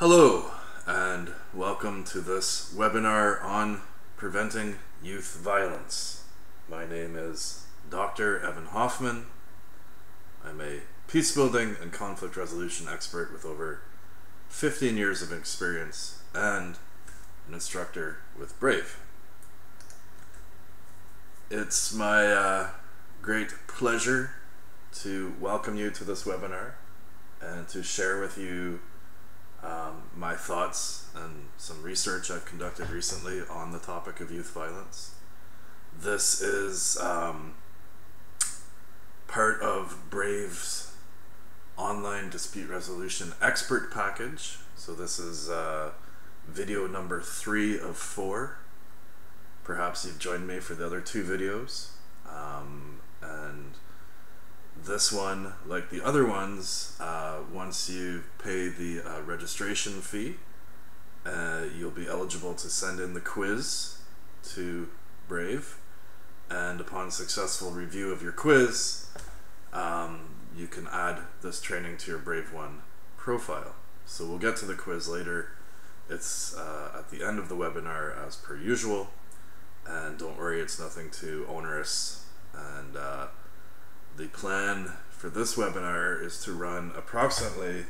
Hello, and welcome to this webinar on preventing youth violence. My name is Dr. Evan Hoffman. I'm a peace building and conflict resolution expert with over 15 years of experience and an instructor with Brāv. It's my great pleasure to welcome you to this webinar and to share with you my thoughts and some research I've conducted recently on the topic of youth violence. This is part of Brāv's online dispute resolution expert package. So this is video number 3 of 4. Perhaps you've joined me for the other 2 videos. And this one, like the other ones, once you pay the registration fee, you'll be eligible to send in the quiz to Brāv, and upon successful review of your quiz, you can add this training to your Brāv 1 profile. So we'll get to the quiz later. It's at the end of the webinar as per usual, and don't worry, it's nothing too onerous. And the plan for this webinar is to run approximately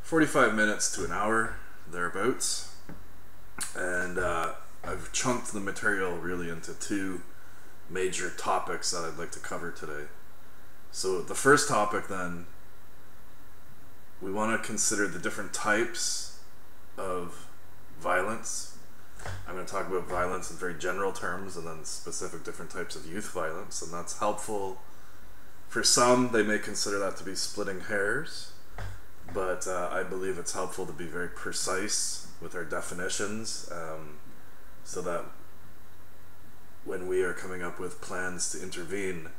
45 minutes to an hour, thereabouts. And I've chunked the material really into 2 major topics that I'd like to cover today. So the first topic then, we want to consider the different types of violence. I'm going to talk about violence in very general terms and then specific different types of youth violence, and that's helpful. For some, they may consider that to be splitting hairs, but I believe it's helpful to be very precise with our definitions, so that when we are coming up with plans to intervene,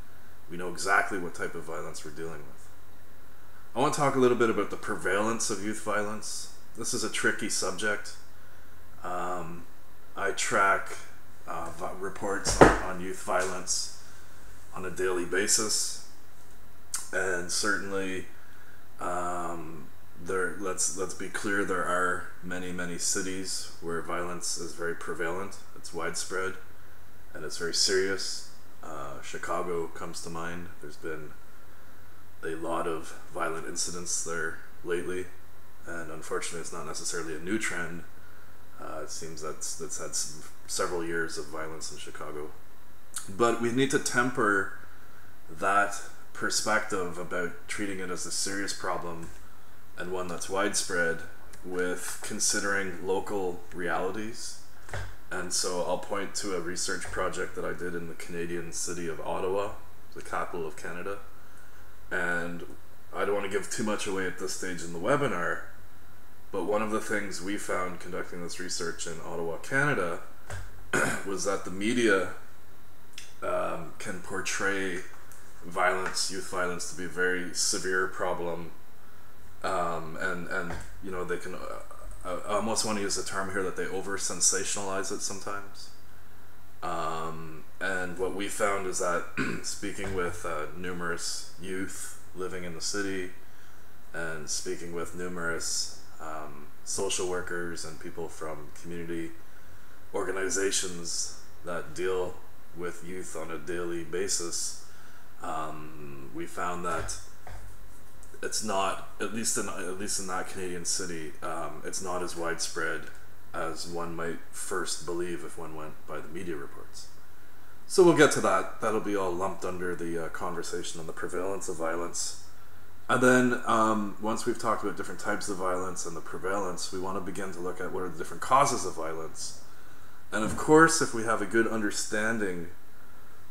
we know exactly what type of violence we're dealing with. I want to talk a little bit about the prevalence of youth violence. This is a tricky subject. I track reports on youth violence on a daily basis. And certainly, let's be clear, there are many cities where violence is very prevalent. It's widespread, and it's very serious. Chicago comes to mind. There's been a lot of violent incidents there lately, and unfortunately it's not necessarily a new trend. It seems that's had several years of violence in Chicago. But we need to temper that perspective about treating it as a serious problem and one that's widespread with considering local realities. And so I'll point to a research project that I did in the Canadian city of Ottawa, the capital of Canada. And I don't want to give too much away at this stage in the webinar, but one of the things we found conducting this research in Ottawa, Canada, was that the media can portray violence, youth violence, to be a very severe problem, and you know, they can I almost want to use the term here that they over sensationalize it sometimes. And what we found is that speaking with numerous youth living in the city and speaking with numerous social workers and people from community organizations that deal with youth on a daily basis, we found that it's not, at least in that Canadian city, it's not as widespread as one might first believe if one went by the media reports. So we'll get to that. That'll be all lumped under the conversation on the prevalence of violence. And then once we've talked about different types of violence and the prevalence, we want to begin to look at what are the different causes of violence. And of course, if we have a good understanding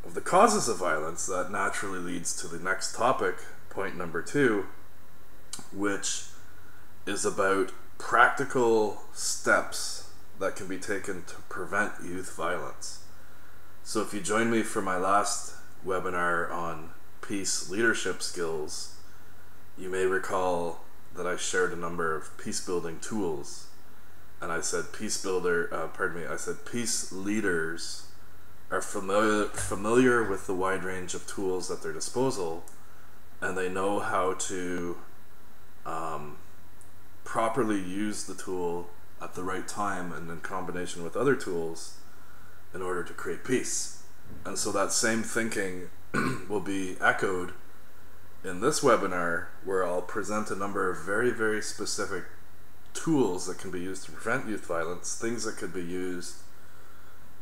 of the causes of violence, that naturally leads to the next topic, point number 2, which is about practical steps that can be taken to prevent youth violence. So if you join me for my last webinar on peace leadership skills, you may recall that I shared a number of peace building tools, and I said peace leaders are familiar with the wide range of tools at their disposal, and they know how to properly use the tool at the right time and in combination with other tools in order to create peace. And so that same thinking will be echoed in this webinar, where I'll present a number of very, very specific tools that can be used to prevent youth violence, things that could be used,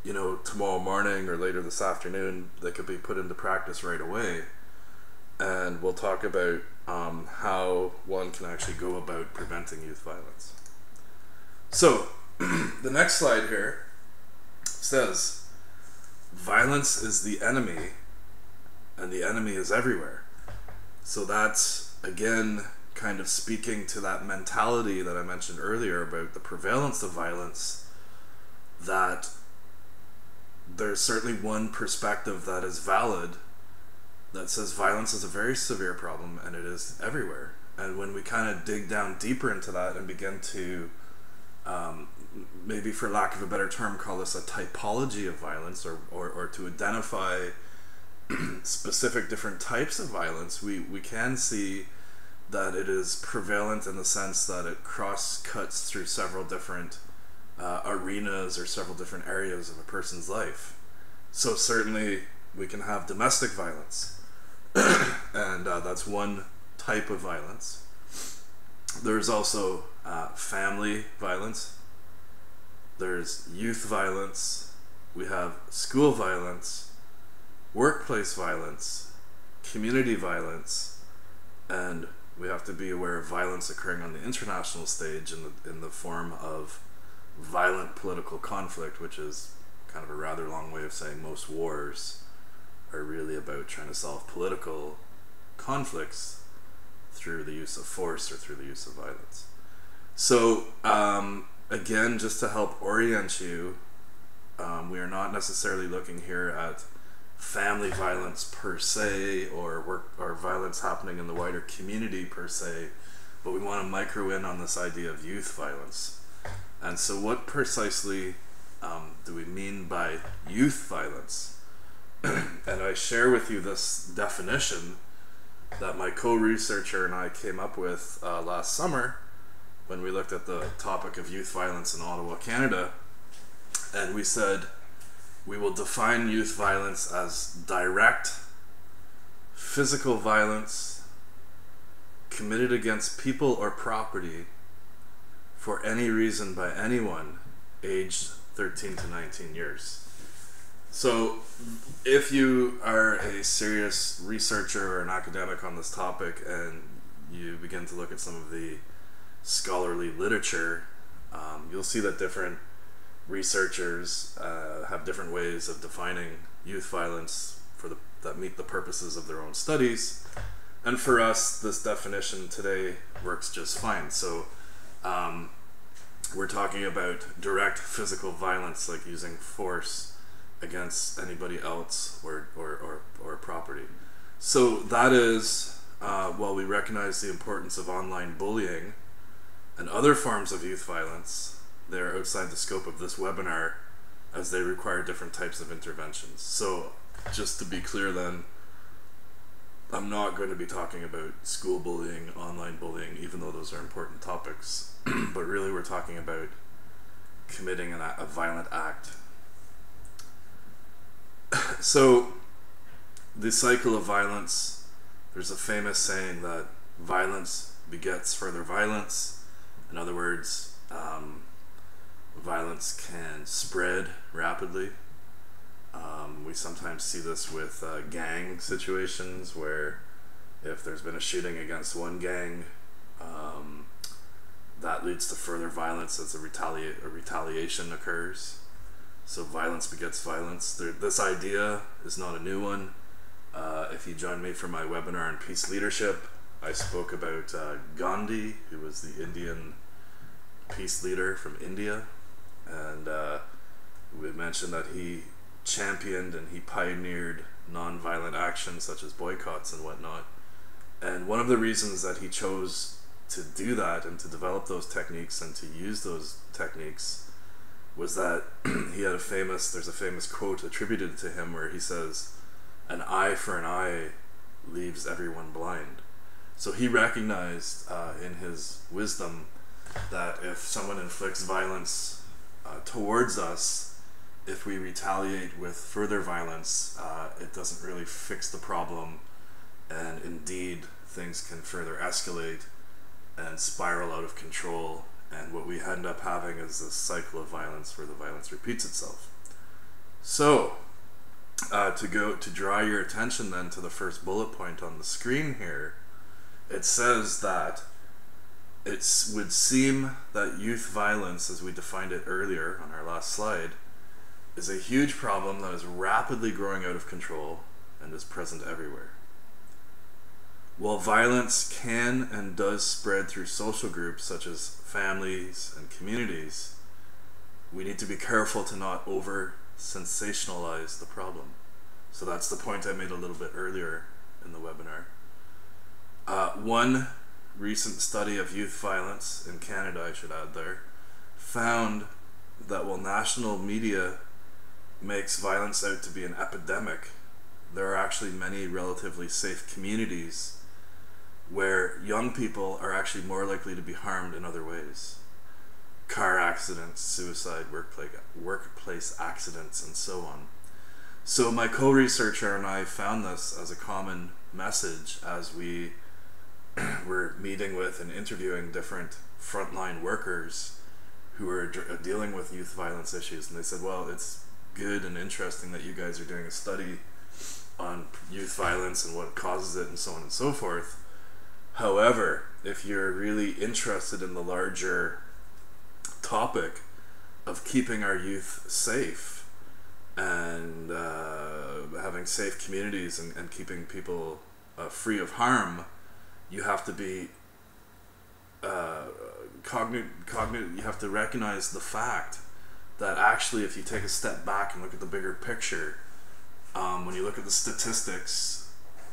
you know, tomorrow morning or later this afternoon, that could be put into practice right away. And we'll talk about how one can actually go about preventing youth violence. So, the next slide here says, violence is the enemy, and the enemy is everywhere. So that's, again, kind of speaking to that mentality that I mentioned earlier about the prevalence of violence, that there's certainly one perspective that is valid that says violence is a very severe problem and it is everywhere. And when we kind of dig down deeper into that and begin to, maybe for lack of a better term, call this a typology of violence, or to identify specific different types of violence, we can see that it is prevalent in the sense that it cross-cuts through several different arenas or several different areas of a person's life. So certainly we can have domestic violence, and that's one type of violence. There's also family violence, there's youth violence, we have school violence, workplace violence, community violence, and we have to be aware of violence occurring on the international stage in the form of violent political conflict, which is kind of a rather long way of saying most wars are really about trying to solve political conflicts through the use of force or through the use of violence. So again, just to help orient you, we are not necessarily looking here at family violence per se, or violence happening in the wider community per se, but we want to micro in on this idea of youth violence. And so what precisely do we mean by youth violence? And I share with you this definition that my co-researcher and I came up with last summer when we looked at the topic of youth violence in Ottawa, Canada. And we said, we will define youth violence as direct physical violence committed against people or property for any reason by anyone aged 13 to 19 years. So if you are a serious researcher or an academic on this topic and you begin to look at some of the scholarly literature, you'll see that different researchers have different ways of defining youth violence that meet the purposes of their own studies. And for us, this definition today works just fine. So we're talking about direct physical violence, like using force against anybody else or property. So that is, while we recognize the importance of online bullying and other forms of youth violence, they're outside the scope of this webinar as they require different types of interventions. So just to be clear then, I'm not going to be talking about school bullying, online bullying, even though those are important topics, but really we're talking about committing a violent act. So the cycle of violence, there's a famous saying that violence begets further violence. In other words, violence can spread rapidly. We sometimes see this with gang situations, where if there's been a shooting against one gang, that leads to further violence as a retaliation occurs. So violence begets violence. This idea is not a new one. If you join me for my webinar on peace leadership, I spoke about Gandhi, who was the Indian peace leader from India, and we mentioned that he championed and he pioneered non-violent actions such as boycotts and whatnot. And one of the reasons that he chose to do that and to develop those techniques and to use those techniques was that there's a famous quote attributed to him where he says, "An eye for an eye leaves everyone blind." So he recognized in his wisdom that if someone inflicts violence towards us, if we retaliate with further violence, it doesn't really fix the problem, and indeed things can further escalate and spiral out of control, and what we end up having is this cycle of violence where the violence repeats itself. So, to draw your attention then to the first bullet point on the screen here, it says that it would seem that youth violence, as we defined it earlier on our last slide, is a huge problem that is rapidly growing out of control and is present everywhere. While violence can and does spread through social groups such as families and communities, we need to be careful to not over-sensationalize the problem. So that's the point I made a little bit earlier in the webinar. One recent study of youth violence in Canada, I should add there, found that while national media makes violence out to be an epidemic, there are actually many relatively safe communities where young people are actually more likely to be harmed in other ways. Car accidents, suicide, workplace accidents, and so on. So my co-researcher and I found this as a common message as we were meeting with and interviewing different frontline workers who are dealing with youth violence issues. And they said, well, it's good and interesting that you guys are doing a study on youth violence and what causes it and so on and so forth. However, if you're really interested in the larger topic of keeping our youth safe and having safe communities and keeping people free of harm, you have to be you have to recognize the fact that actually, if you take a step back and look at the bigger picture, when you look at the statistics,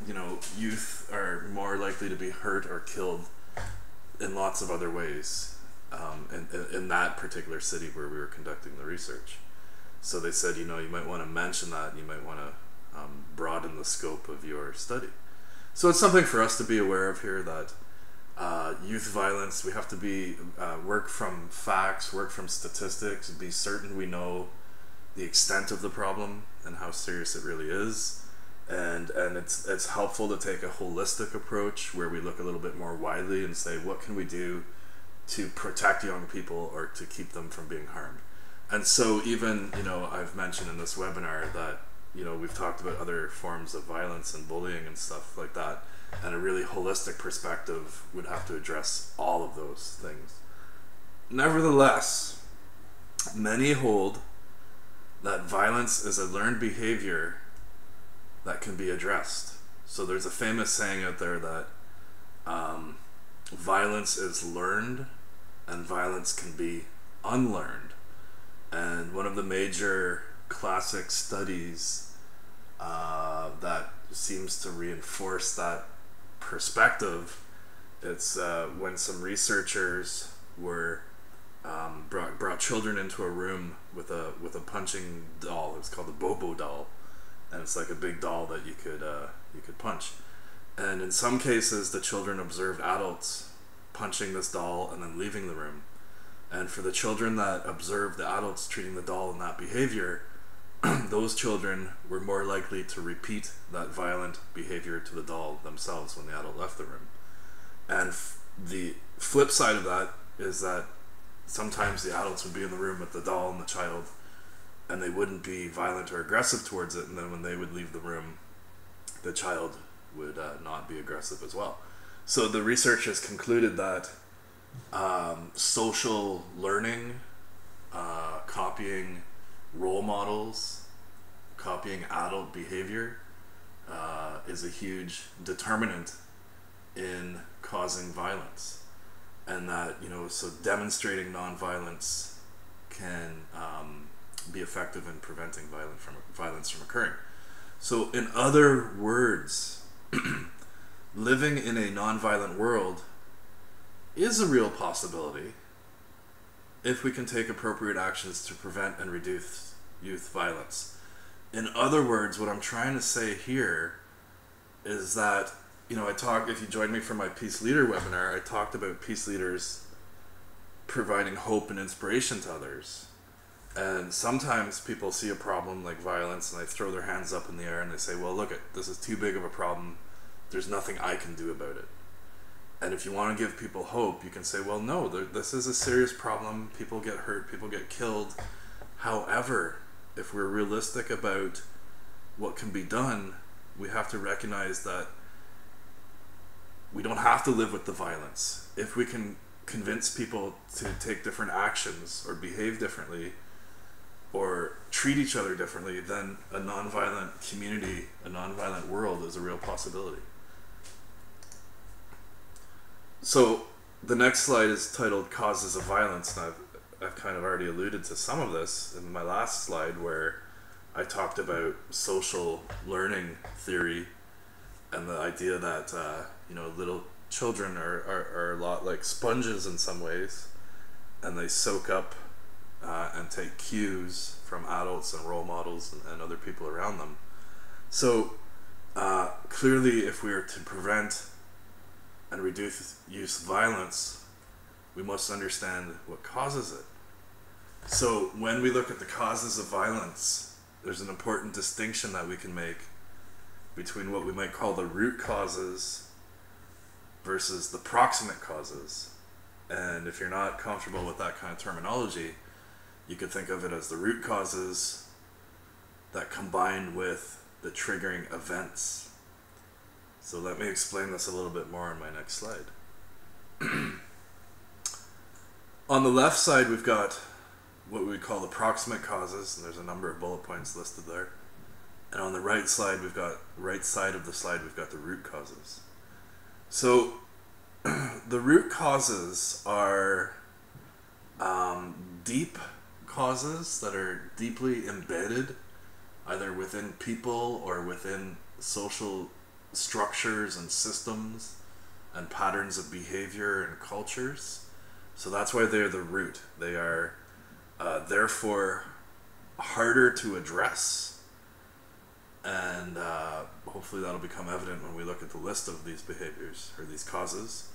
you know, youth are more likely to be hurt or killed in lots of other ways in that particular city where we were conducting the research. So they said, you know, you might want to mention that, and you might want to broaden the scope of your study. So it's something for us to be aware of here, that youth violence, we have to be work from facts, work from statistics, be certain we know the extent of the problem and how serious it really is. And it's helpful to take a holistic approach where we look a little bit more widely and say, what can we do to protect young people or to keep them from being harmed? And so even, you know, I've mentioned in this webinar that, you know, we've talked about other forms of violence and bullying and stuff like that, and a really holistic perspective would have to address all of those things. Nevertheless, many hold that violence is a learned behavior that can be addressed. So there's a famous saying out there that violence is learned and violence can be unlearned. And one of the major classic studies that seems to reinforce that perspective, it's when some researchers were brought children into a room with a punching doll. It's called the Bobo doll, and it's like a big doll that you could punch. And in some cases, the children observed adults punching this doll and then leaving the room. And for the children that observed the adults treating the doll in that behavior, those children were more likely to repeat that violent behavior to the doll themselves when the adult left the room. And the flip side of that is that sometimes the adults would be in the room with the doll and the child, and they wouldn't be violent or aggressive towards it, and then when they would leave the room, the child would not be aggressive as well. So the researchers concluded that social learning, copying role models, copying adult behavior is a huge determinant in causing violence. And that, you know, so demonstrating nonviolence can be effective in preventing violence from occurring. So in other words, living in a nonviolent world is a real possibility if we can take appropriate actions to prevent and reduce youth violence. In other words, what I'm trying to say here is that, you know, if you joined me for my Peace Leader webinar, I talked about peace leaders providing hope and inspiration to others. And sometimes people see a problem like violence and they throw their hands up in the air and they say, well, look, this is too big of a problem. There's nothing I can do about it. And if you want to give people hope, you can say, well, no, this is a serious problem. People get hurt, people get killed. However, if we're realistic about what can be done, we have to recognize that we don't have to live with the violence. If we can convince people to take different actions or behave differently or treat each other differently, then a nonviolent community, a nonviolent world is a real possibility. So the next slide is titled Causes of Violence, and I've kind of already alluded to some of this in my last slide where I talked about social learning theory and the idea that little children are a lot like sponges in some ways, and they soak up and take cues from adults and role models and other people around them. So clearly, if we are to prevent and reduce youth violence, we must understand what causes it. So when we look at the causes of violence, there's an important distinction that we can make between what we might call the root causes versus the proximate causes. And if you're not comfortable with that kind of terminology, you could think of it as the root causes that combine with the triggering events. So let me explain this a little bit more on my next slide. On the left side, we've got what we would call the proximate causes, and there's a number of bullet points listed there. And on the right side, we've got the root causes. So the root causes are deep causes that are deeply embedded either within people or within social structures and systems and patterns of behavior and cultures. So that's why they're the root. They are therefore harder to address, and hopefully that'll become evident when we look at the list of these behaviors or these causes.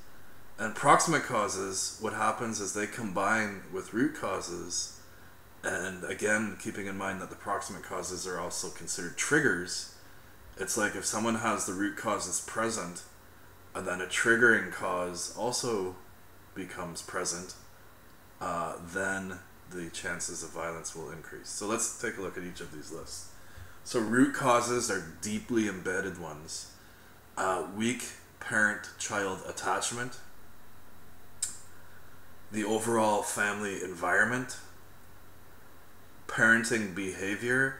And proximate causes, what happens is they combine with root causes, and again, keeping in mind that the proximate causes are also considered triggers. It's like if someone has the root causes present and then a triggering cause also becomes present, then the chances of violence will increase. So let's take a look at each of these lists. So root causes are deeply embedded ones. Weak parent-child attachment, the overall family environment, parenting behavior,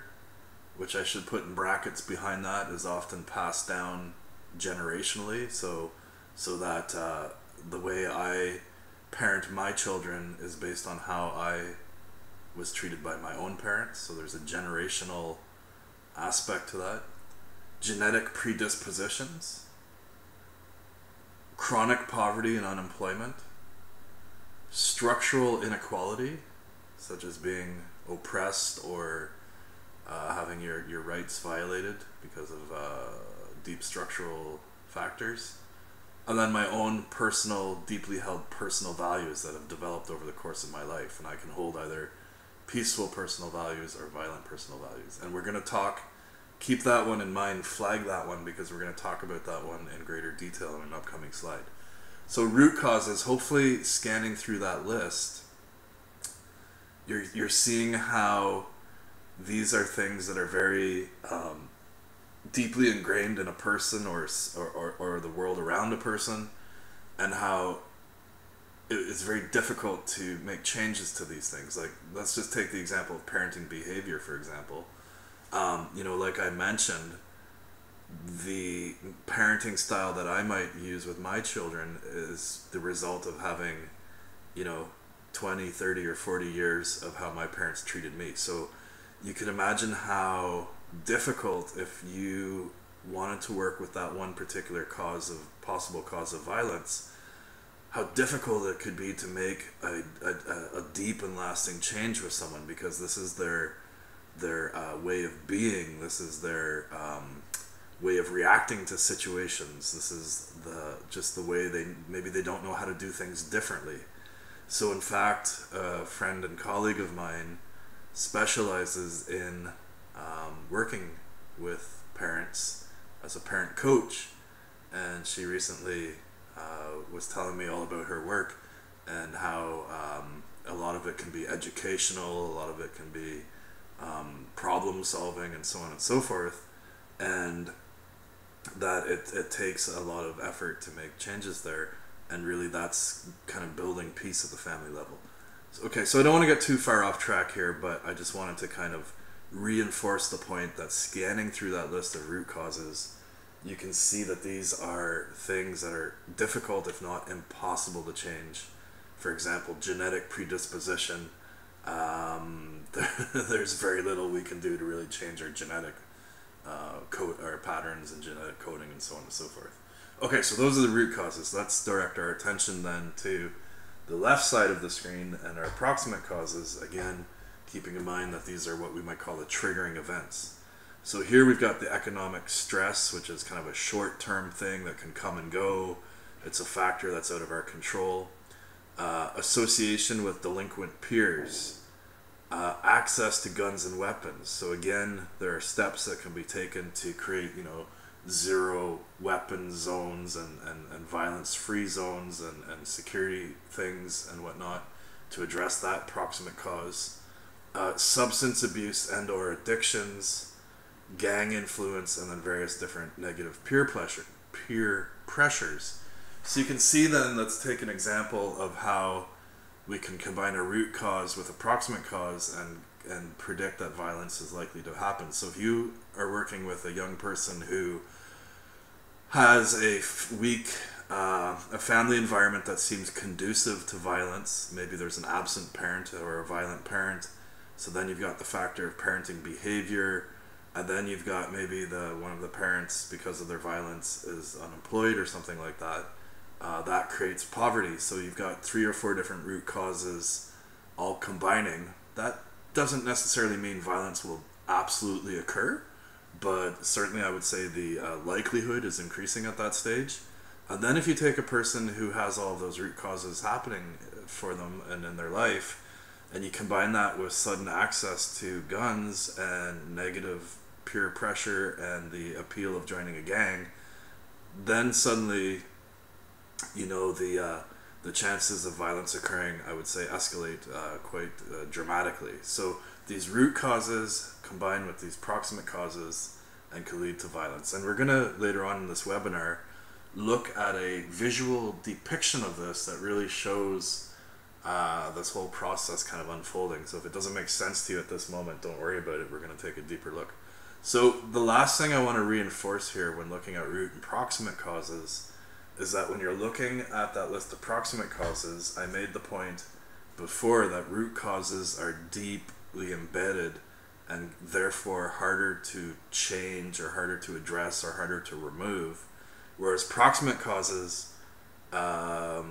which I should put in brackets behind that, is often passed down generationally, so that the way I parent my children is based on how I was treated by my own parents. So there's a generational aspect to that. Genetic predispositions, chronic poverty and unemployment, structural inequality, such as being oppressed or having your rights violated because of deep structural factors, and then my own personal, deeply held personal values that have developed over the course of my life, and I can hold either peaceful personal values or violent personal values. And we're going to keep that one in mind, flag that one, because we're going to talk about that one in greater detail in an upcoming slide. So root causes, hopefully scanning through that list, you're seeing how these are things that are very deeply ingrained in a person or the world around a person, and how it's very difficult to make changes to these things. Like, let's just take the example of parenting behavior, for example. Like I mentioned, the parenting style that I might use with my children is the result of having, 20, 30, or 40 years of how my parents treated me. So you can imagine how difficult, if you wanted to work with that one particular possible cause of violence, how difficult it could be to make a deep and lasting change with someone, because this is their way of being, this is their way of reacting to situations, this is just the way they don't know how to do things differently. So in fact, a friend and colleague of mine specializes in working with parents as a parent coach, and she recently was telling me all about her work and how a lot of it can be educational, a lot of it can be problem solving, and so on and so forth, and that it takes a lot of effort to make changes there, and really that's kind of building peace at the family level. Okay, so I don't want to get too far off track here, but I just wanted to kind of reinforce the point that scanning through that list of root causes, you can see that these are things that are difficult, if not impossible, to change. For example, genetic predisposition. There's very little we can do to really change our genetic code, our patterns and genetic coding, and so on and so forth. Okay, so those are the root causes. Let's direct our attention then to the left side of the screen and our proximate causes, again keeping in mind that these are what we might call the triggering events. So here we've got the economic stress, which is kind of a short-term thing that can come and go. It's a factor that's out of our control. Association with delinquent peers. Access to guns and weapons. So again, there are steps that can be taken to create, zero weapon zones and violence-free zones and security things and whatnot to address that proximate cause. Substance abuse and or addictions, gang influence, and then various different negative peer pressures. So you can see then, let's take an example of how we can combine a root cause with a proximate cause and predict that violence is likely to happen. So if you are working with a young person who has a family environment that seems conducive to violence, maybe there's an absent parent or a violent parent, so then you've got the factor of parenting behavior, and then you've got maybe one of the parents, because of their violence, is unemployed or something like that. That creates poverty. So you've got 3 or 4 different root causes all combining. That doesn't necessarily mean violence will absolutely occur, but certainly I would say the likelihood is increasing at that stage. And then if you take a person who has all of those root causes happening for them and in their life, and you combine that with sudden access to guns and negative peer pressure and the appeal of joining a gang, then suddenly, the chances of violence occurring, I would say, escalate quite dramatically. So these root causes combine with these proximate causes and can lead to violence. And we're going to, later on in this webinar, look at a visual depiction of this that really shows this whole process kind of unfolding. So if it doesn't make sense to you at this moment, don't worry about it. We're going to take a deeper look. So the last thing I want to reinforce here when looking at root and proximate causes is that when you're looking at that list of proximate causes, I made the point before that root causes are deeply embedded and therefore harder to change or harder to address or harder to remove, whereas proximate causes, they're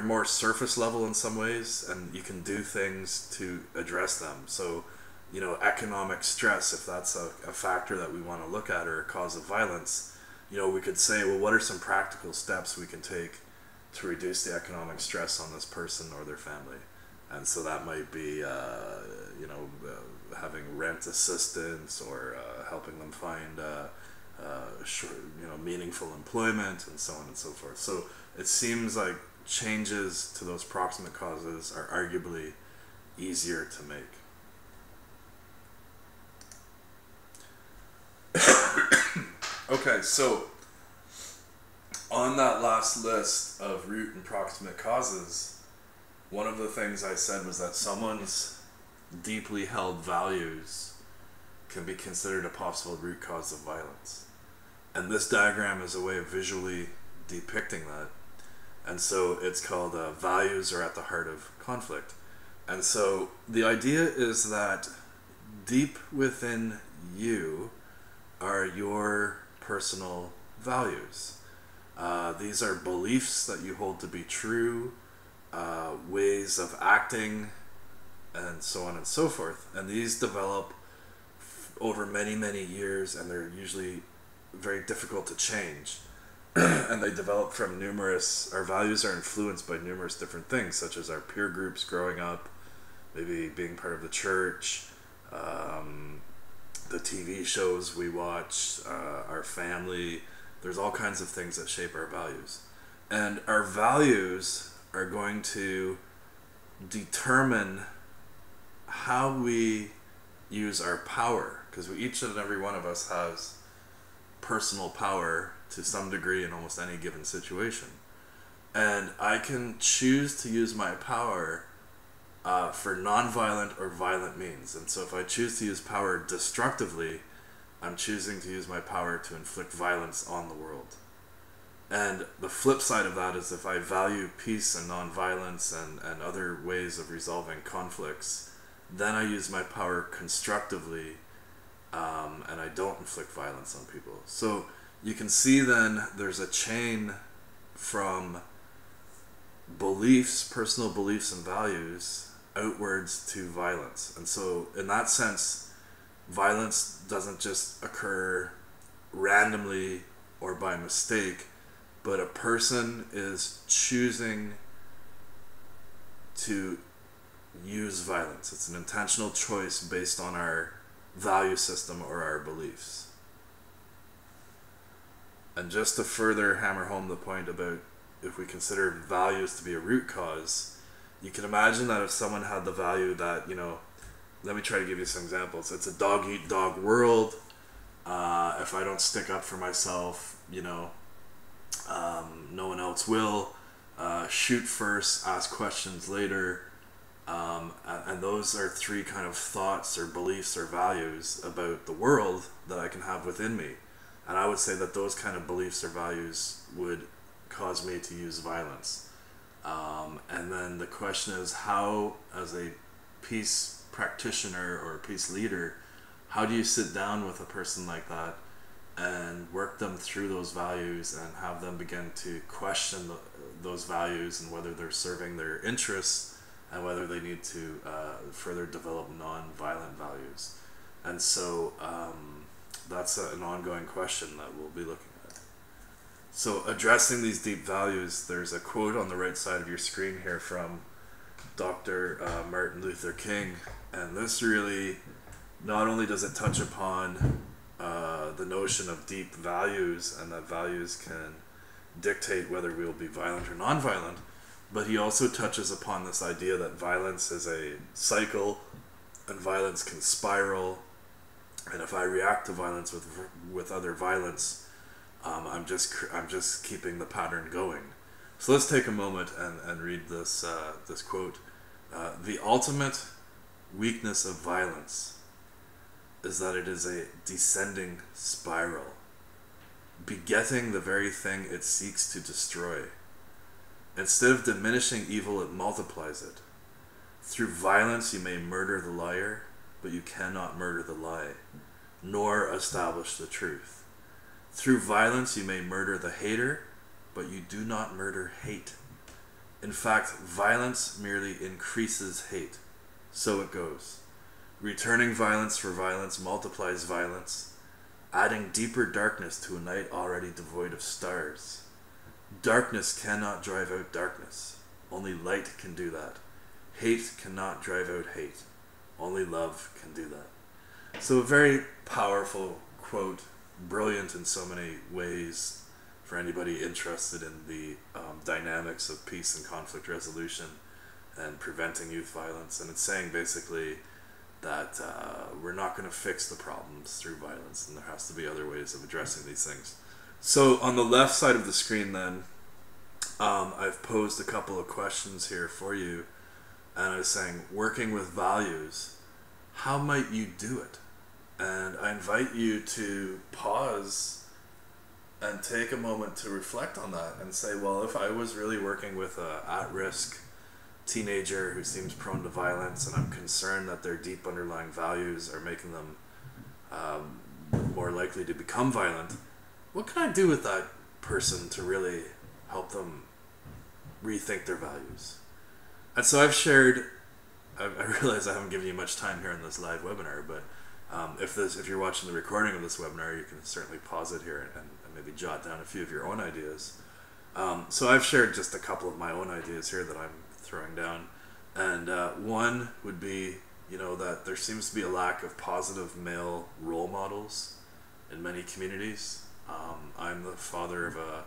more surface level in some ways, and you can do things to address them. So, economic stress, if that's a factor that we want to look at or a cause of violence, we could say, well, what are some practical steps we can take to reduce the economic stress on this person or their family? And so that might be, having rent assistance or helping them find, meaningful employment, and so on and so forth. So it seems like changes to those proximate causes are arguably easier to make. Okay, so on that last list of root and proximate causes, one of the things I said was that someone's deeply held values can be considered a possible root cause of violence. And this diagram is a way of visually depicting that. And so it's called values are at the heart of conflict. And so the idea is that deep within you are your personal values. These are beliefs that you hold to be true, ways of acting, and so on and so forth. And these develop over many, many years, and they're usually very difficult to change. and they develop from our values are influenced by numerous different things, such as our peer groups growing up, maybe being part of the church, the TV shows we watch, our family. There's all kinds of things that shape our values. And our values are going to determine how we use our power, because each and every one of us has personal power to some degree in almost any given situation. And I can choose to use my power for non-violent or violent means. And so if I choose to use power destructively, I'm choosing to use my power to inflict violence on the world. And the flip side of that is if I value peace and non-violence and other ways of resolving conflicts, then I use my power constructively, and I don't inflict violence on people. So you can see then there's a chain from beliefs, personal beliefs and values, outwards to violence. And so in that sense, violence doesn't just occur randomly or by mistake, but a person is choosing to use violence. It's an intentional choice based on our value system or our beliefs. And just to further hammer home the point about if we consider values to be a root cause, you can imagine that if someone had the value that, let me try to give you some examples. It's a dog-eat-dog world. If I don't stick up for myself, no one else will. Shoot first, ask questions later. And those are three kind of thoughts or beliefs or values about the world that I can have within me. And I would say that those kind of beliefs or values would cause me to use violence. And then the question is, how, as a peace practitioner or a peace leader, how do you sit down with a person like that and work them through those values and have them begin to question those values and whether they're serving their interests and whether they need to further develop non-violent values? And so that's an ongoing question that we'll be looking at. So addressing these deep values, there's a quote on the right side of your screen here from Dr. Martin Luther King, and this really, not only does it touch upon the notion of deep values and that values can dictate whether we will be violent or non-violent, but he also touches upon this idea that violence is a cycle and violence can spiral, and if I react to violence with other violence, I'm just keeping the pattern going. So let's take a moment and read this quote. The ultimate weakness of violence is that it is a descending spiral, begetting the very thing it seeks to destroy. Instead of diminishing evil, it multiplies it. Through violence you may murder the liar, but you cannot murder the lie, nor establish the truth. Through violence you may murder the hater, but you do not murder hate. In fact, violence merely increases hate. So it goes. Returning violence for violence multiplies violence, adding deeper darkness to a night already devoid of stars. Darkness cannot drive out darkness. Only light can do that. Hate cannot drive out hate. Only love can do that. So a very powerful quote, brilliant in so many ways for anybody interested in the dynamics of peace and conflict resolution and preventing youth violence. And it's saying basically that we're not going to fix the problems through violence, and there has to be other ways of addressing these things. So on the left side of the screen then, I've posed a couple of questions here for you, and I was saying, working with values, how might you do it? And I invite you to pause and take a moment to reflect on that and say, well, if I was really working with a at-risk teenager who seems prone to violence, and I'm concerned that their deep underlying values are making them more likely to become violent, what can I do with that person to really help them rethink their values? And so I've shared, I realize I haven't given you much time here in this live webinar, but if you're watching the recording of this webinar, you can certainly pause it here and maybe jot down a few of your own ideas. So I've shared just a couple of my own ideas here that I'm throwing down. And one would be, that there seems to be a lack of positive male role models in many communities. I'm the father of a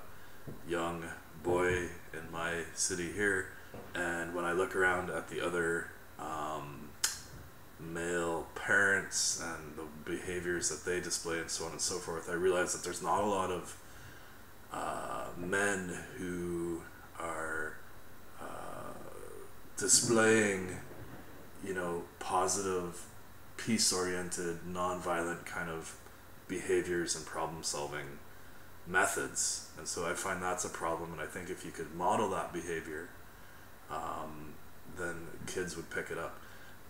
young boy in my city here, and when I look around at the other male parents and the behaviors that they display and so on and so forth, I realize that there's not a lot of men who are displaying, positive, peace-oriented, non-violent kind of behaviors and problem-solving methods. And so I find that's a problem, and I think if you could model that behavior, then kids would pick it up.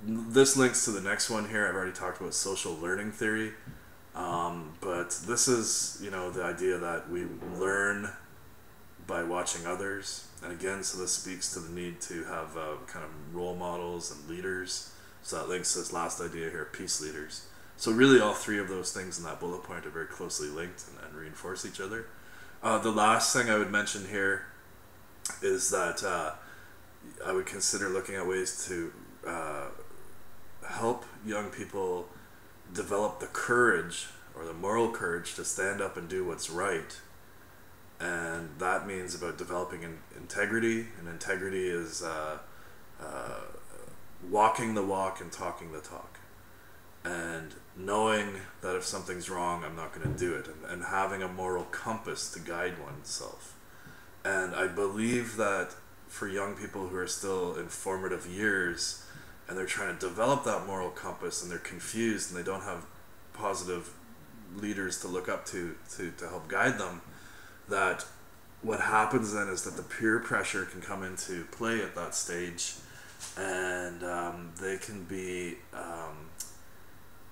This links to the next one here. I've already talked about social learning theory, but this is, the idea that we learn by watching others. And again, so this speaks to the need to have kind of role models and leaders. So that links to this last idea here, peace leaders. So really all three of those things in that bullet point are very closely linked and reinforce each other. The last thing I would mention here is that I would consider looking at ways to help young people develop the courage or the moral courage to stand up and do what's right. And that means about developing integrity, and integrity is walking the walk and talking the talk. And knowing that if something's wrong, I'm not going to do it, and having a moral compass to guide oneself. And I believe that for young people who are still in formative years, and they're trying to develop that moral compass, and they're confused, and they don't have positive leaders to look up to help guide them, that what happens then is that the peer pressure can come into play at that stage, and they can be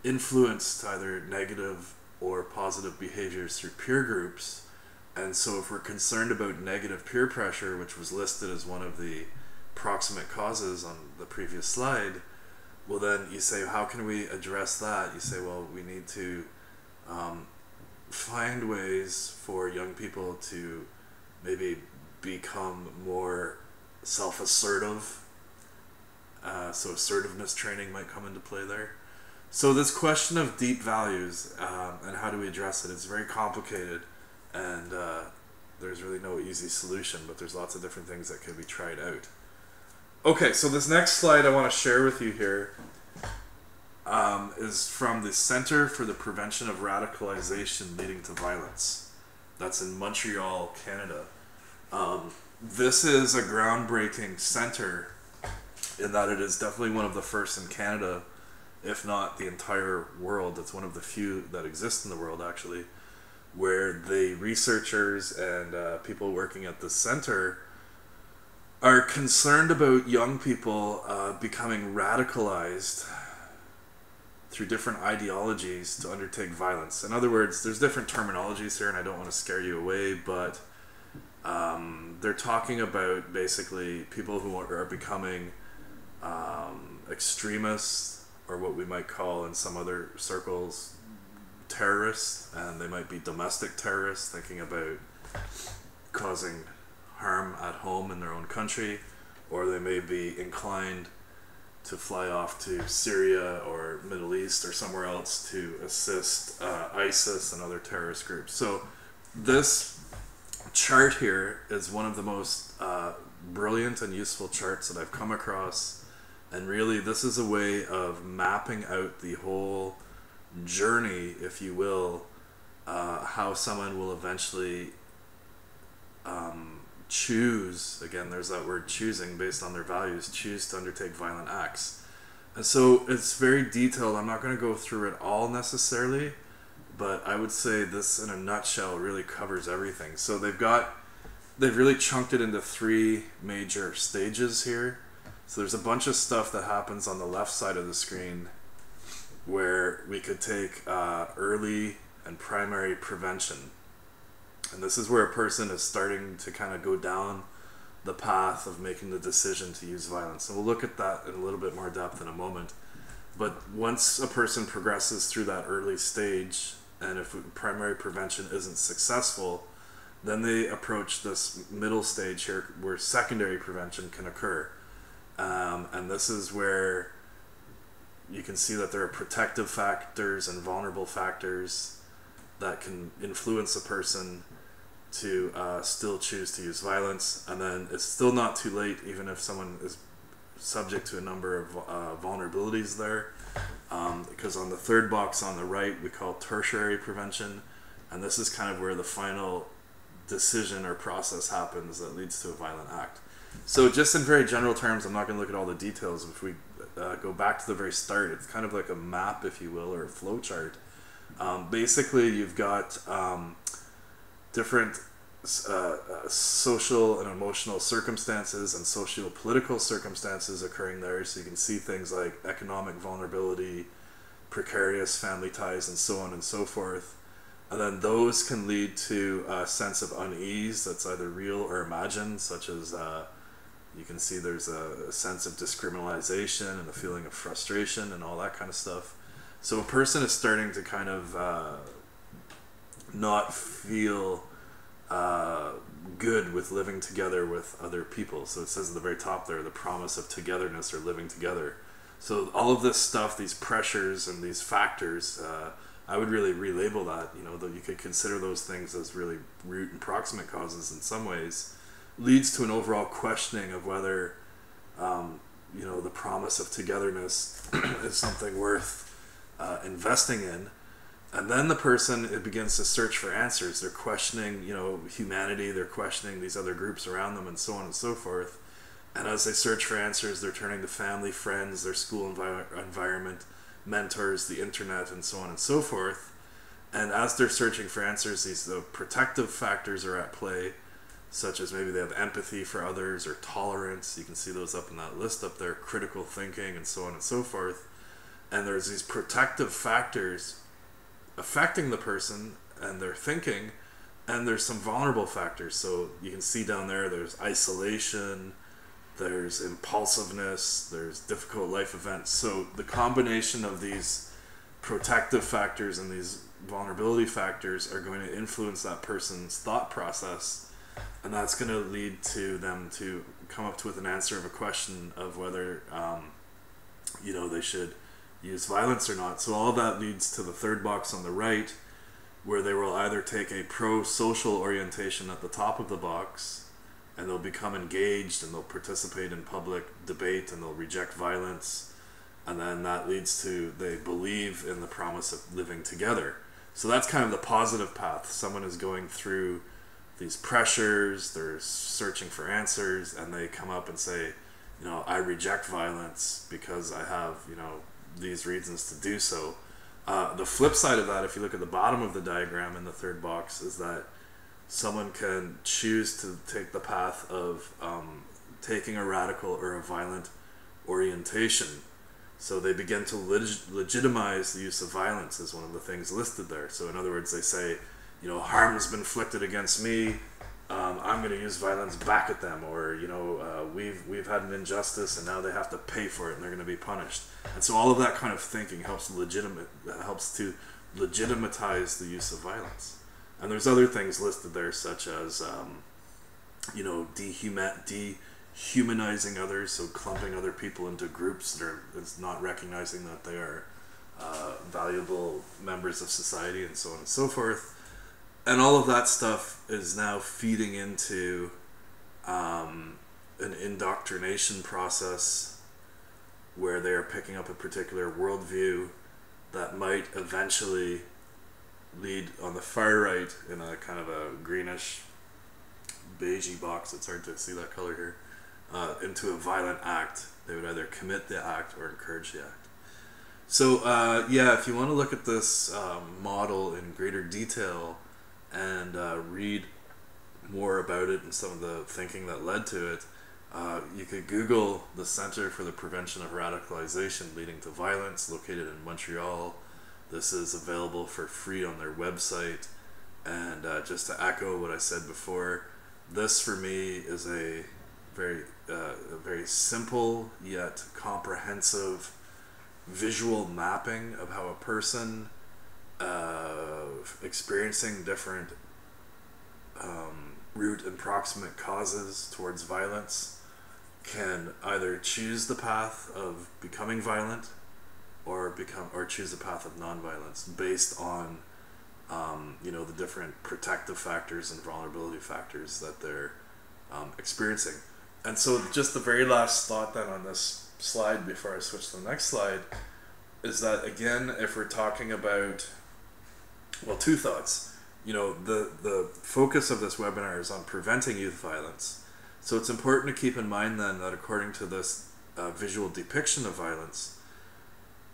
influenced either negative or positive behaviors through peer groups. And so if we're concerned about negative peer pressure, which was listed as one of the proximate causes on the previous slide, well then you say, how can we address that? You say, well, we need to find ways for young people to maybe become more self-assertive. So assertiveness training might come into play there. So this question of deep values and how do we address it is very complicated, and there's really no easy solution, but there's lots of different things that can be tried out. Okay, so this next slide I want to share with you here is from the Center for the Prevention of Radicalization Leading to Violence. That's in Montreal, Canada. This is a groundbreaking center in that it is definitely one of the first in Canada, if not the entire world. It's one of the few that exist in the world, actually, where the researchers and people working at the center are concerned about young people becoming radicalized through different ideologies to undertake violence. In other words, there's different terminologies here, and I don't want to scare you away, but they're talking about basically people who are becoming extremists, or what we might call in some other circles terrorists, and they might be domestic terrorists, thinking about causing harm at home in their own country, or they may be inclined to fly off to Syria or Middle East or somewhere else to assist ISIS and other terrorist groups. So this chart here is one of the most brilliant and useful charts that I've come across, and really this is a way of mapping out the whole journey, if you will, how someone will eventually choose, again there's that word choosing, based on their values, choose to undertake violent acts. And so it's very detailed. I'm not going to go through it all necessarily, but I would say this in a nutshell really covers everything. So they've really chunked it into 3 major stages here. So there's a bunch of stuff that happens on the left side of the screen where we could take early and primary prevention. And this is where a person is starting to kind of go down the path of making the decision to use violence. And we'll look at that in a little bit more depth in a moment. But once a person progresses through that early stage, and if primary prevention isn't successful, then they approach this middle stage here where secondary prevention can occur. And this is where you can see that there are protective factors and vulnerable factors that can influence a person to still choose to use violence. And then it's still not too late, even if someone is subject to a number of vulnerabilities there. Because on the third box on the right, we call tertiary prevention. And this is kind of where the final decision or process happens that leads to a violent act. So just in very general terms, I'm not going to look at all the details. If we go back to the very start, it's kind of like a map, if you will, or a flow chart. Basically, you've got different social and emotional circumstances and socio-political circumstances occurring there. So you can see things like economic vulnerability, precarious family ties, and so on and so forth. And then those can lead to a sense of unease that's either real or imagined, such as you can see there's a sense of discriminalization and a feeling of frustration and all that kind of stuff. So a person is starting to kind of not feel good with living together with other people. So it says at the very top there, the promise of togetherness or living together. So all of this stuff, these pressures and these factors, I would really relabel that, you know, that you could consider those things as really root and proximate causes in some ways, leads to an overall questioning of whether, you know, the promise of togetherness is something worth investing in. And then the person, it begins to search for answers. They're questioning, you know, humanity, they're questioning these other groups around them, and so on and so forth. And as they search for answers, they're turning to family, friends, their school environment, mentors, the internet, and so on and so forth. And as they're searching for answers, these protective factors are at play, such as maybe they have empathy for others or tolerance. You can see those up in that list up there, critical thinking, and so on and so forth. And there's these protective factors affecting the person and their thinking, and there's some vulnerable factors. So you can see down there, there's isolation, there's impulsiveness, there's difficult life events. So the combination of these protective factors and these vulnerability factors are going to influence that person's thought process, and that's going to lead to them to come up with an answer of a question of whether you know, they should use violence or not. So all that leads to the third box on the right, where they will either take a pro-social orientation at the top of the box, and they'll become engaged and they'll participate in public debate and they'll reject violence, and then that leads to they believe in the promise of living together. So that's kind of the positive path. Someone is going through these pressures, they're searching for answers, and they come up and say, you know, I reject violence because I have, you know, these reasons to do so. The flip side of that, if you look at the bottom of the diagram in the third box, is that someone can choose to take the path of taking a radical or a violent orientation. So they begin to legitimize the use of violence as one of the things listed there. So in other words, they say, you know, harm has been inflicted against me, I'm going to use violence back at them, or, you know, we've had an injustice and now they have to pay for it and they're going to be punished. And so all of that kind of thinking helps to legitimatize the use of violence. And there's other things listed there, such as you know, dehumanizing others, so clumping other people into groups that are not recognizing that they are valuable members of society, and so on and so forth. And all of that stuff is now feeding into an indoctrination process where they are picking up a particular worldview that might eventually lead on the far right, in a kind of a greenish beigey box, it's hard to see that color here, into a violent act. They would either commit the act or encourage the act. So yeah, if you want to look at this model in greater detail and read more about it and some of the thinking that led to it, you could Google the Center for the Prevention of Radicalization Leading to Violence, located in Montreal. This is available for free on their website. And just to echo what I said before, this for me is a very simple yet comprehensive visual mapping of how a person experiencing different root and proximate causes towards violence can either choose the path of becoming violent or choose the path of nonviolence based on the different protective factors and vulnerability factors that they're experiencing. And so just the very last thought then on this slide before I switch to the next slide is that, again, if we're talking about, well, two thoughts. The focus of this webinar is on preventing youth violence. So it's important to keep in mind then that according to this visual depiction of violence,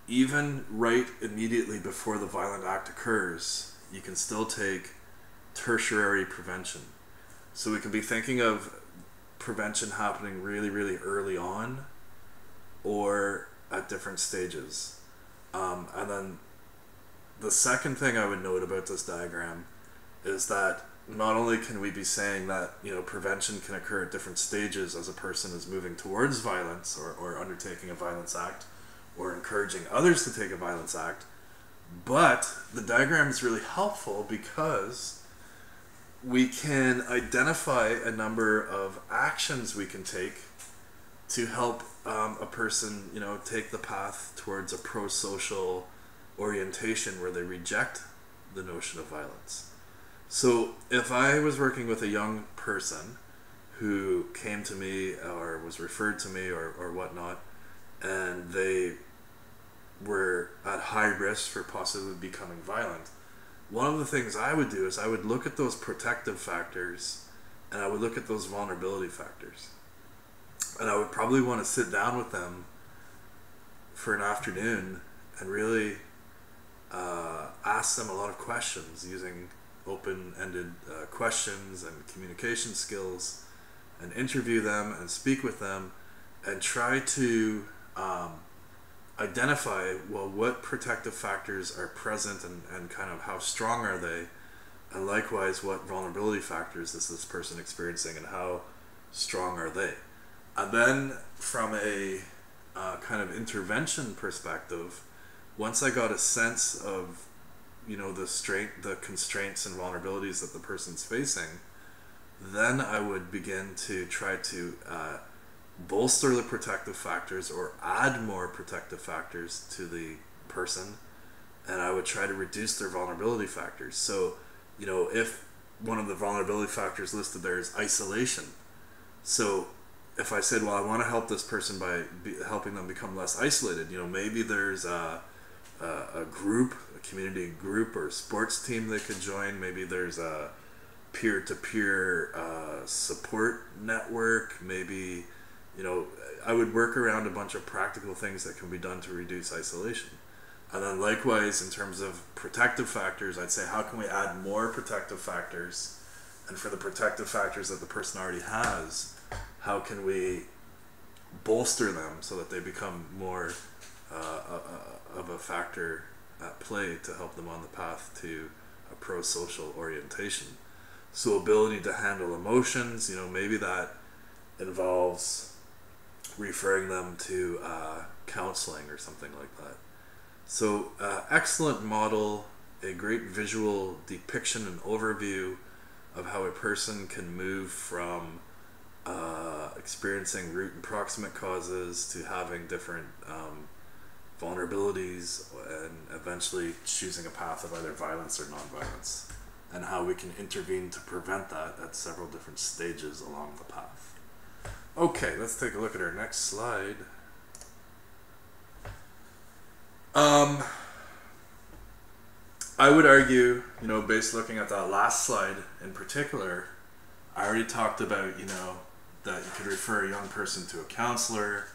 even right immediately before the violent act occurs, you can still take tertiary prevention. So we can be thinking of prevention happening really, really early on or at different stages. And then the second thing I would note about this diagram is that not only can we be saying that prevention can occur at different stages as a person is moving towards violence or undertaking a violence act or encouraging others to take a violence act, but the diagram is really helpful because we can identify a number of actions we can take to help a person take the path towards a pro-social orientation where they reject the notion of violence. So if I was working with a young person who came to me or was referred to me or whatnot, and they were at high risk for possibly becoming violent, one of the things I would do is I would look at those protective factors and I would look at those vulnerability factors. And I would probably want to sit down with them for an afternoon and really ask them a lot of questions using open-ended questions and communication skills, and interview them and speak with them and try to identify, well, what protective factors are present and kind of how strong are they, and likewise what vulnerability factors is this person experiencing and how strong are they. And then from a kind of intervention perspective, once I got a sense of the constraints and vulnerabilities that the person's facing, then I would begin to try to bolster the protective factors or add more protective factors to the person, and I would try to reduce their vulnerability factors. So, if one of the vulnerability factors listed there is isolation, so if I said, well, I want to help this person by helping them become less isolated, maybe there's a group, a community group or a sports team they could join. Maybe there's a peer-to-peer support network. Maybe, I would work around a bunch of practical things that can be done to reduce isolation. And then likewise, in terms of protective factors, I'd say, how can we add more protective factors? And for the protective factors that the person already has, how can we bolster them so that they become more of a factor at play to help them on the path to a pro-social orientation? So ability to handle emotions, maybe that involves referring them to counseling or something like that. So excellent model, a great visual depiction and overview of how a person can move from experiencing root and proximate causes to having different vulnerabilities and eventually choosing a path of either violence or non-violence, and how we can intervene to prevent that at several different stages along the path. Okay, let's take a look at our next slide. I would argue, based looking at that last slide in particular, I already talked about, that you could refer a young person to a counselor.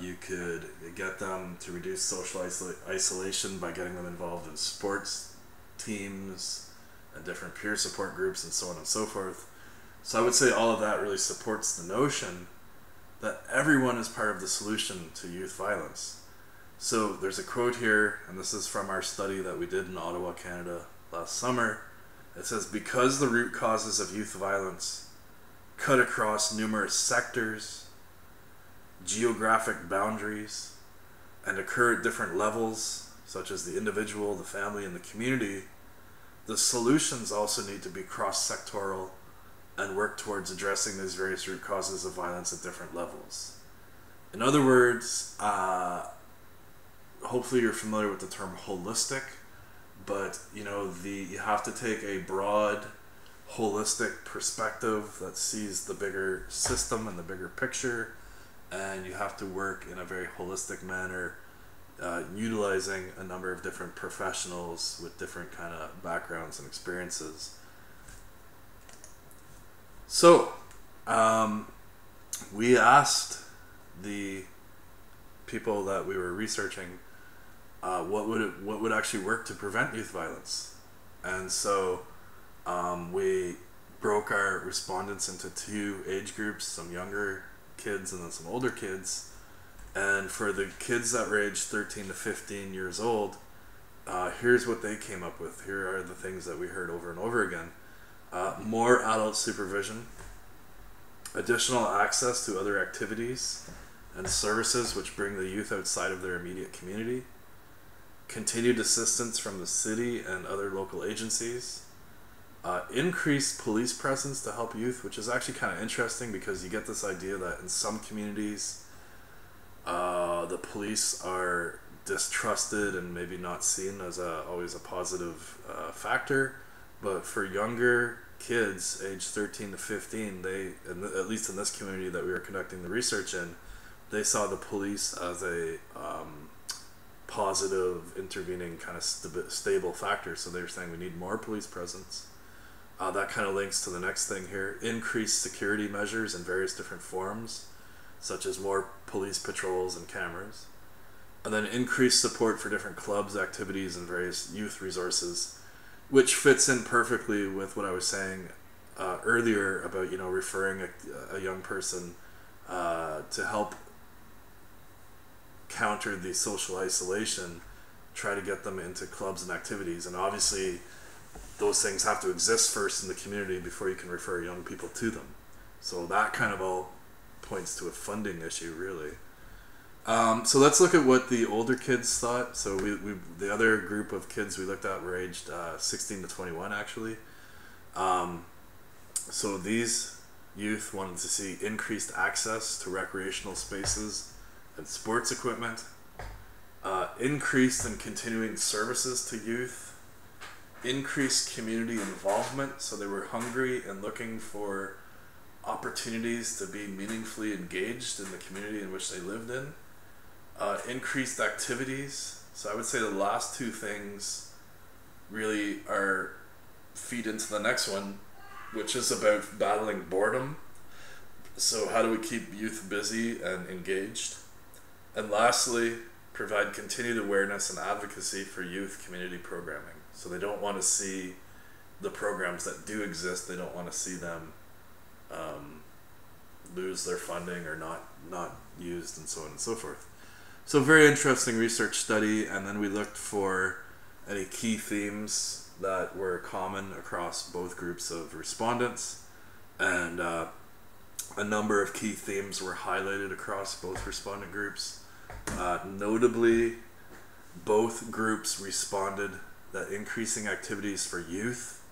You could get them to reduce social isolation by getting them involved in sports teams and different peer support groups and so on and so forth. So I would say all of that really supports the notion that everyone is part of the solution to youth violence. So there's a quote here, and this is from our study that we did in Ottawa, Canada last summer. It says, because the root causes of youth violence cut across numerous sectors, geographic boundaries, and occur at different levels such as the individual, the family, and the community, the solutions also need to be cross-sectoral and work towards addressing these various root causes of violence at different levels. In other words, hopefully you're familiar with the term holistic, but you have to take a broad, holistic perspective that sees the bigger system and the bigger picture, and you have to work in a very holistic manner, utilizing a number of different professionals with different kind of backgrounds and experiences. So, we asked the people that we were researching what would actually work to prevent youth violence, and so we broke our respondents into two age groups: some younger kids and then some older kids. And for the kids that were aged 13 to 15 years old, here's what they came up with. Here are the things that we heard over and over again. More adult supervision, additional access to other activities and services which bring the youth outside of their immediate community, continued assistance from the city and other local agencies, increased police presence to help youth, which is actually kind of interesting because you get this idea that in some communities the police are distrusted and maybe not seen as always a positive factor, but for younger kids aged 13 to 15, at least in this community that we were conducting the research in, they saw the police as a positive, intervening, kind of stable factor. So they were saying we need more police presence. That kind of links to the next thing here: increased security measures in various different forms, such as more police patrols and cameras, and then increased support for different clubs, activities, and various youth resources, which fits in perfectly with what I was saying earlier about referring a young person to help counter the social isolation, try to get them into clubs and activities. And obviously those things have to exist first in the community before you can refer young people to them. So that kind of all points to a funding issue, really. So let's look at what the older kids thought. So the other group of kids we looked at were aged 16 to 21 actually. So these youth wanted to see increased access to recreational spaces and sports equipment, increased and continuing services to youth, increased community involvement. So they were hungry and looking for opportunities to be meaningfully engaged in the community in which they lived in, increased activities. So I would say the last two things really feed into the next one, which is about battling boredom. So how do we keep youth busy and engaged? And lastly, provide continued awareness and advocacy for youth community programming. So they don't want to see the programs that do exist, they don't want to see them lose their funding or not used, and so on and so forth. So very interesting research study. And then we looked for any key themes that were common across both groups of respondents, and a number of key themes were highlighted across both respondent groups. Notably, both groups responded that increasing activities for youth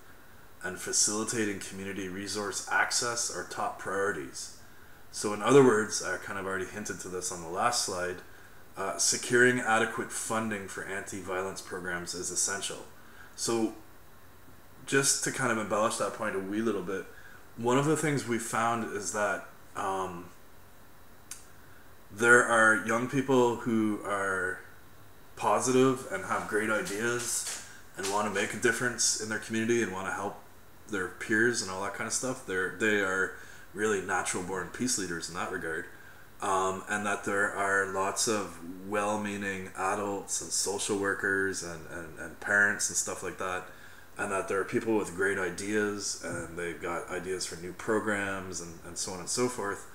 and facilitating community resource access are top priorities. So in other words, I kind of already hinted to this on the last slide, securing adequate funding for anti-violence programs is essential. So just to kind of embellish that point a wee little bit, one of the things we found is that there are young people who are positive and have great ideas and want to make a difference in their community and want to help their peers and all that kind of stuff. They are really natural born peace leaders in that regard. And that there are lots of well-meaning adults and social workers and parents and stuff like that, and that there are people with great ideas and they've got ideas for new programs and so on and so forth,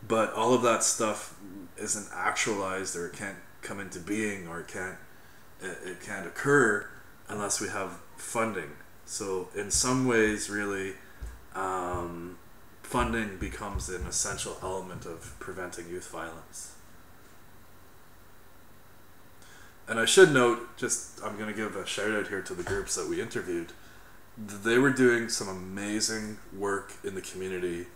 but all of that stuff isn't actualized, or it can't come into being, or it can't occur unless we have funding. So in some ways, really, funding becomes an essential element of preventing youth violence. And I should note, I'm going to give a shout out here to the groups that we interviewed. They were doing some amazing work in the community,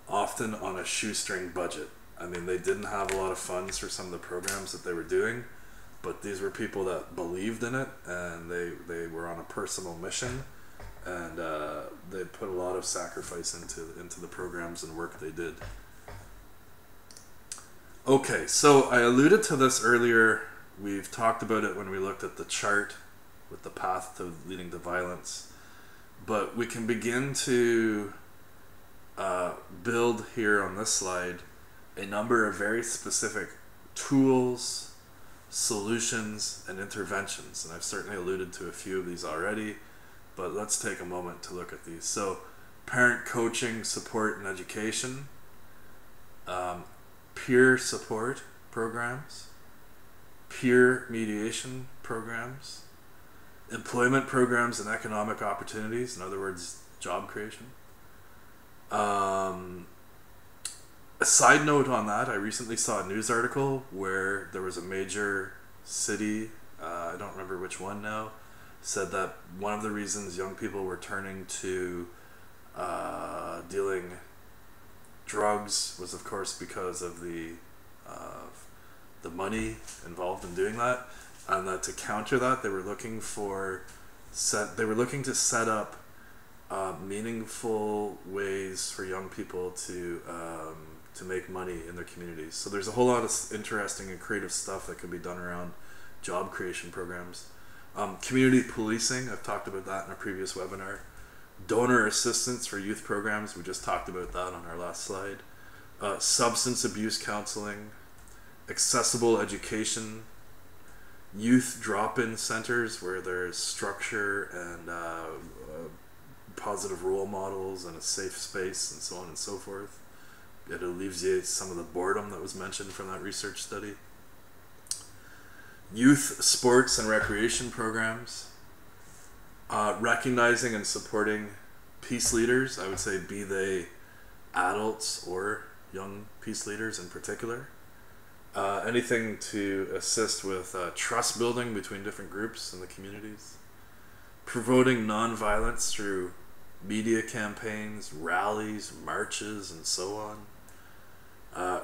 often on a shoestring budget. I mean, they didn't have a lot of funds for some of the programs that they were doing, but these were people that believed in it, and they were on a personal mission, and they put a lot of sacrifice into the programs and work they did. Okay, so I alluded to this earlier. We've talked about it when we looked at the chart with the path to leading to violence. But we can begin to build here on this slide a number of very specific tools, solutions, and interventions. And I've certainly alluded to a few of these already, but let's take a moment to look at these. So, parent coaching, support, and education, peer support programs, peer mediation programs, employment programs and economic opportunities, in other words, job creation. A side note on that, I recently saw a news article where there was a major city, I don't remember which one now, said that one of the reasons young people were turning to dealing drugs was, of course, because of the money involved in doing that, and that to counter that, they were looking to set up meaningful ways for young people to make money in their communities. So there's a whole lot of interesting and creative stuff that could be done around job creation programs. Community policing, I've talked about that in a previous webinar. Donor assistance for youth programs, we just talked about that on our last slide. Substance abuse counseling, accessible education, youth drop-in centers where there's structure and positive role models and a safe space and so on and so forth. It alleviates some of the boredom that was mentioned from that research study. Youth sports and recreation programs. Recognizing and supporting peace leaders, I would say, be they adults or young peace leaders in particular. Anything to assist with trust building between different groups in the communities. Promoting nonviolence through media campaigns, rallies, marches, and so on.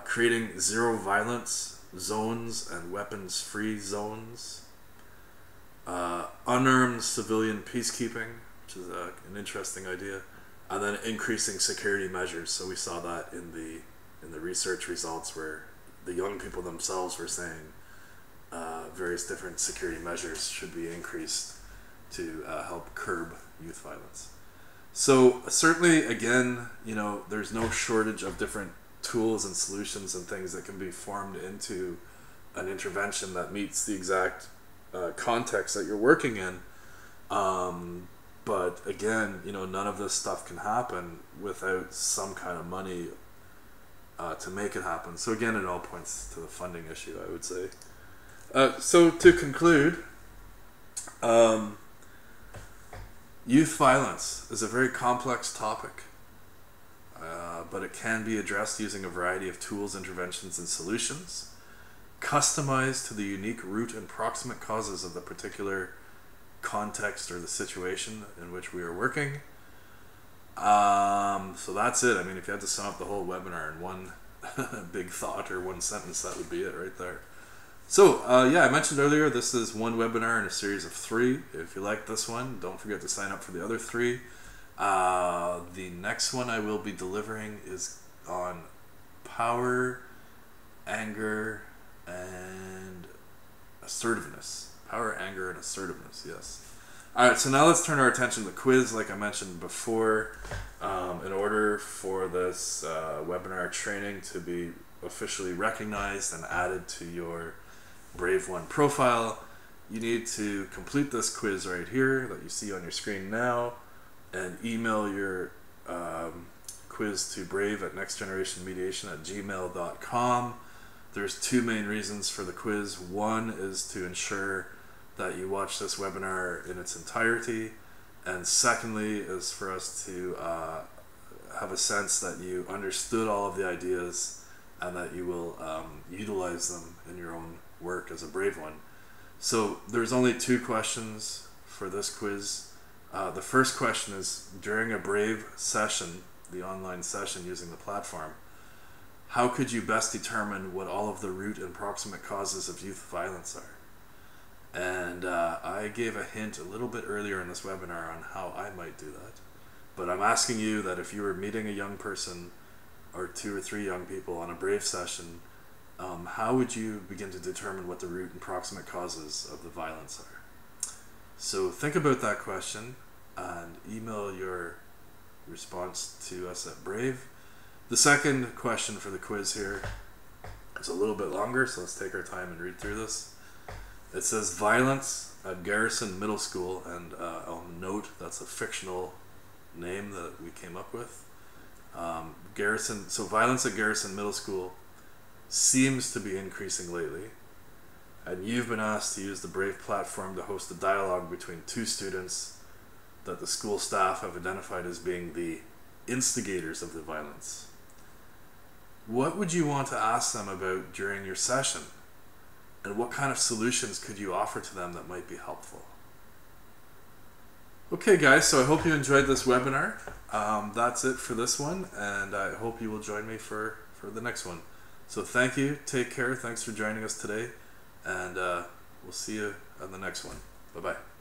Creating zero violence zones and weapons-free zones. Unarmed civilian peacekeeping, which is an interesting idea. And then increasing security measures. So we saw that in the research results where the young people themselves were saying various different security measures should be increased to help curb youth violence. So certainly, again, there's no shortage of different tools and solutions and things that can be formed into an intervention that meets the exact context that you're working in. But again, none of this stuff can happen without some kind of money to make it happen. So again, it all points to the funding issue, I would say. So to conclude, youth violence is a very complex topic, but it can be addressed using a variety of tools, interventions, and solutions, customized to the unique root and proximate causes of the particular context or the situation in which we are working. So that's it. I mean, if you had to sum up the whole webinar in one big thought or one sentence, that would be it right there. So yeah, I mentioned earlier, this is one webinar in a series of 3. If you like this one, don't forget to sign up for the other 3. The next one I will be delivering is on power, anger, and assertiveness. Power, anger, and assertiveness, yes. Alright, so now let's turn our attention to the quiz, like I mentioned before. In order for this webinar training to be officially recognized and added to your Brave One profile, you need to complete this quiz right here that you see on your screen now and email your quiz to brave@nextgenerationmediation@gmail.com. There's 2 main reasons for the quiz. One is to ensure that you watch this webinar in its entirety, and secondly is for us to have a sense that you understood all of the ideas and that you will utilize them in your own work as a Brave One. So there's only 2 questions for this quiz. The first question is, during a Brāv session, the online session using the platform, how could you best determine what all of the root and proximate causes of youth violence are? And I gave a hint a little bit earlier in this webinar on how I might do that. But I'm asking you that if you were meeting a young person or 2 or 3 young people on a Brāv session, how would you begin to determine what the root and proximate causes of the violence are? So think about that question and email your response to us at Brāv. The second question for the quiz here is a little bit longer, so let's take our time and read through this. It says violence at Garrison Middle School, and I'll note that's a fictional name that we came up with. So violence at Garrison Middle School seems to be increasing lately, and you've been asked to use the Brāv platform to host a dialogue between 2 students that the school staff have identified as being the instigators of the violence. What would you want to ask them about during your session? And what kind of solutions could you offer to them that might be helpful? Okay guys, so I hope you enjoyed this webinar. That's it for this one, and I hope you will join me for the next one. So thank you, take care, thanks for joining us today, and we'll see you on the next one. Bye-bye.